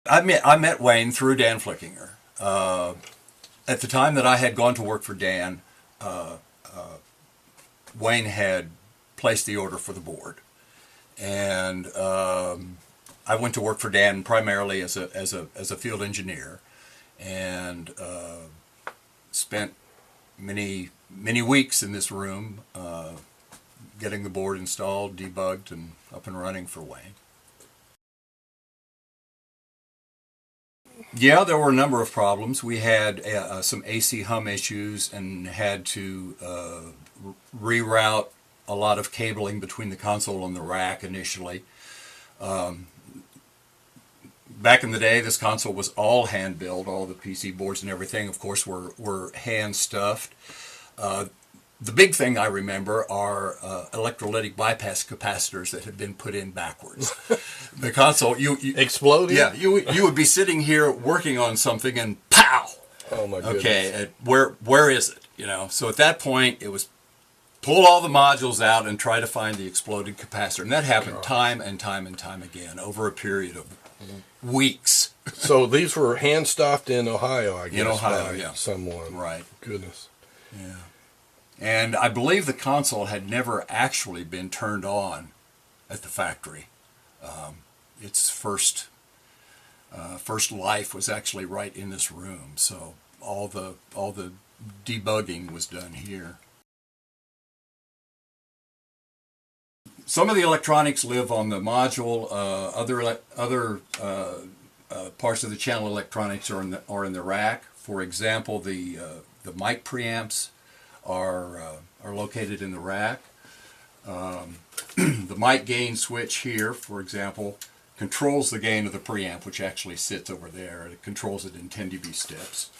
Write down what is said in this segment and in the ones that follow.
I met Wayne through Dan Flickinger. At the time that I had gone to work for Dan, Wayne had placed the order for the board, and I went to work for Dan primarily as a field engineer, and spent many weeks in this room getting the board installed, debugged, and up and running for Wayne. Yeah, there were a number of problems. We had some AC hum issues and had to reroute a lot of cabling between the console and the rack initially. Back in the day, this console was all hand-built. All the PC boards and everything, of course, were hand-stuffed. The big thing I remember are electrolytic bypass capacitors that had been put in backwards. The console, you exploding. Yeah, you would be sitting here working on something and pow. Oh my goodness. Okay, where is it? You know, so at that point it was pull all the modules out and try to find the exploded capacitor, and that happened time and time and time again over a period of weeks. So these were hand stuffed in Ohio, I guess. In Ohio, yeah. Someone. Right. Goodness. Yeah. And I believe the console had never actually been turned on at the factory. Its first life was actually right in this room, so all the debugging was done here. Some of the electronics live on the module. Other parts of the channel electronics are in the rack. For example, the mic preamps are located in the rack. The mic gain switch here, for example, controls the gain of the preamp, which actually sits over there. It controls it in 10 dB steps.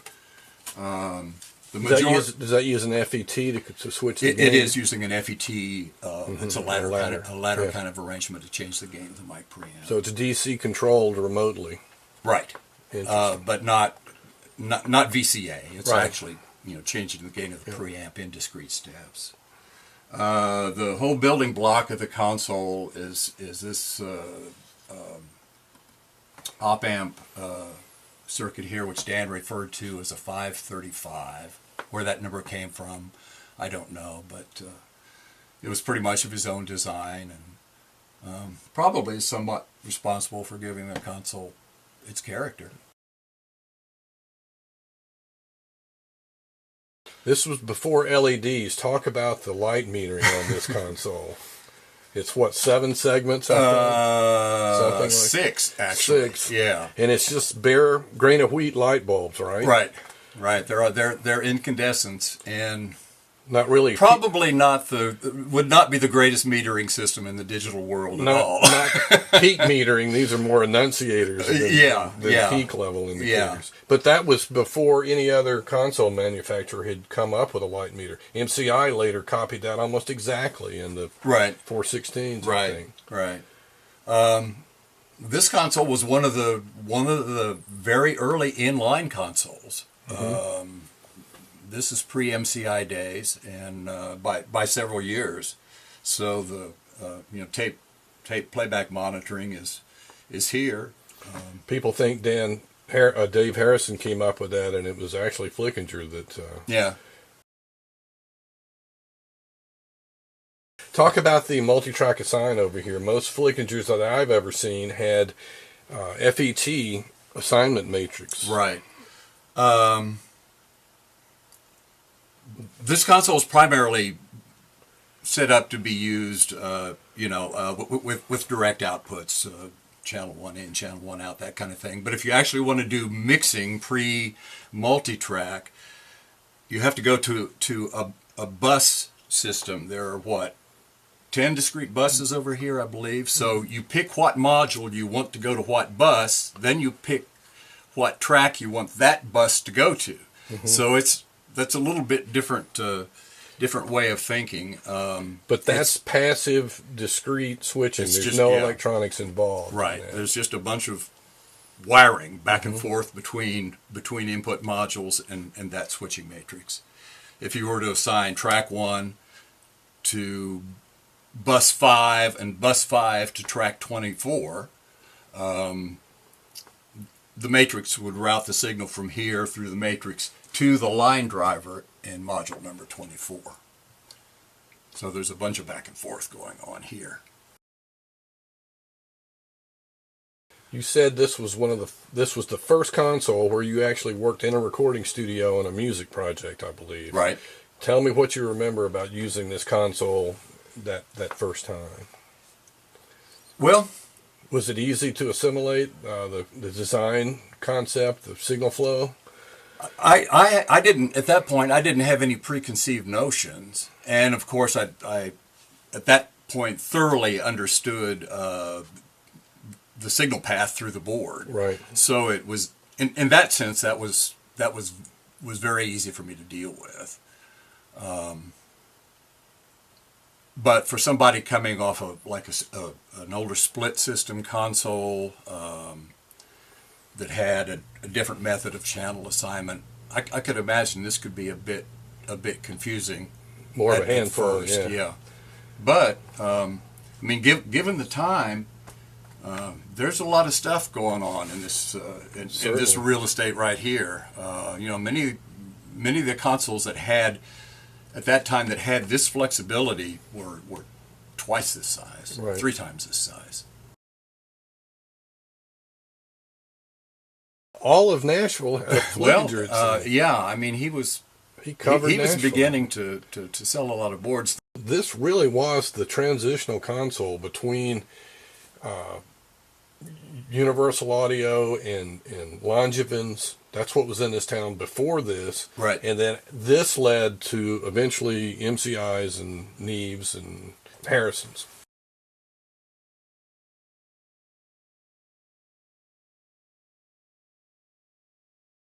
Does that use an FET to switch the gain? It is using an FET. It's a ladder kind of arrangement to change the gain of the mic preamp. So it's DC controlled remotely. Right. But not VCA. It's actually changing the gain of the preamp in discrete steps. The whole building block of the console is this op-amp circuit here, which Dan referred to as a 535. Where that number came from, I don't know, but it was pretty much of his own design, and probably somewhat responsible for giving the console its character. This was before LEDs. Talk about the light metering on this console. It's what, 7 segments? Something like 6, actually. 6. Yeah. And it's just bare grain of wheat light bulbs, right? Right. They're incandescents, and not really. Probably would not be the greatest metering system in the digital world at all. Not peak metering. These are more enunciators than peak level indicators. Yeah. But that was before any other console manufacturer had come up with a light meter. MCI later copied that almost exactly in the 416s. I think. Right. This console was one of the very early inline consoles. This is pre-MCI days, and by several years. So the tape playback monitoring is here. People think Dave Harrison came up with that, and it was actually Flickinger that. Yeah. Talk about the multi-track assign over here. Most Flickingers that I've ever seen had FET assignment matrix. Right. This console is primarily set up to be used, with direct outputs, channel 1 in, channel 1 out, that kind of thing. But if you actually want to do mixing pre-multi-track, you have to go to a bus system. There are 10 discrete buses over here, I believe. So you pick what module you want to go to what bus, then you pick what track you want that bus to go to. So that's a little bit different way of thinking. But that's passive, discrete switching. There's no electronics involved. Right. There's just a bunch of wiring back and forth between input modules and that switching matrix. If you were to assign track 1 to bus 5 and bus 5 to track 24, the matrix would route the signal from here through the matrix to the line driver in module number 24. So there's a bunch of back and forth going on here. You said this was the first console where you actually worked in a recording studio on a music project, I believe. Right. Tell me what you remember about using this console that first time. Well, was it easy to assimilate the design concept, the signal flow? I didn't, at that point, I didn't have any preconceived notions. And of course, I at that point thoroughly understood the signal path through the board. Right. So it was, in that sense, that was very easy for me to deal with. But for somebody coming off of like an older split system console that had a different method of channel assignment, I could imagine this could be a bit confusing. More of a handful, yeah. But I mean, given the time, there's a lot of stuff going on in this in this real estate right here. Many of the consoles that had at that time that had this flexibility were twice this size, right. 3 times this size. All of Nashville had a Flickinger. Well, yeah, I mean he was beginning to sell a lot of boards. This really was the transitional console between Universal Audio and Longevins. That's what was in this town before this. Right. And then this led to eventually MCIs and Neves and Harrisons.